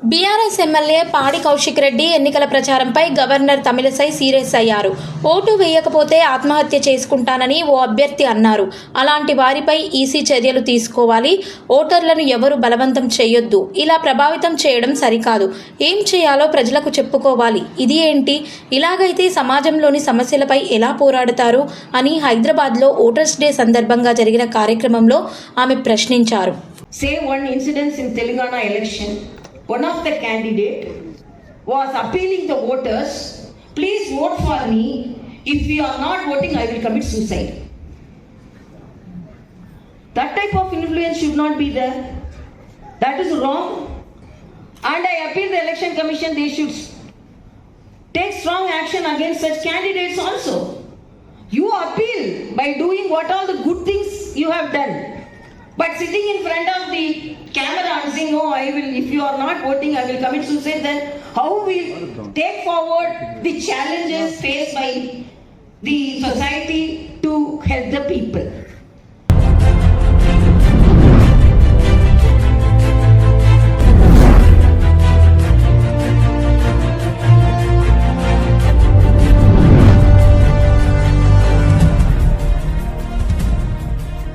BRS MLA పాడి కౌశిక్ రెడ్డి ఎన్నికల ప్రచారంపై governor Tamilisai serious అయ్యారు. ఓటు వేయకపోతే ఆత్మహత్య చేసుకుంటానని ఓ అభ్యర్థి అన్నారు. అలాంటి వారిపై ఈసీ చర్యలు తీసుకోవాలి. ఓటర్లను ఎవరు బలవంతం చేయొద్దు. ఇలా ప్రభావితం చేయడం సరికాదు. ఏం చేయాలో ప్రజలకు చెప్పుకోవాలి. ఇది ఏంటి? ఇలాగైతే సమాజంలోని సమస్యలపై ఎలా పోరాడతారు అని హైదరాబాద్లో ఓటర్స్ డే సందర్భంగా జరిగిన కార్యక్రమంలో ఆమె ప్రశ్నించారు. Say one incident in Telangana election. One of the candidate was appealing the voters, please vote for me. If you are not voting, I will commit suicide. That type of influence should not be there. That is wrong. And I appeal the election commission, they should take strong action against such candidates also. You appeal by doing what all the good things you have done. But sitting in front of the camera and saying, "Oh, I will. If you are not voting, I will commit suicide." Then how will take forward the challenges faced by the society to help the people?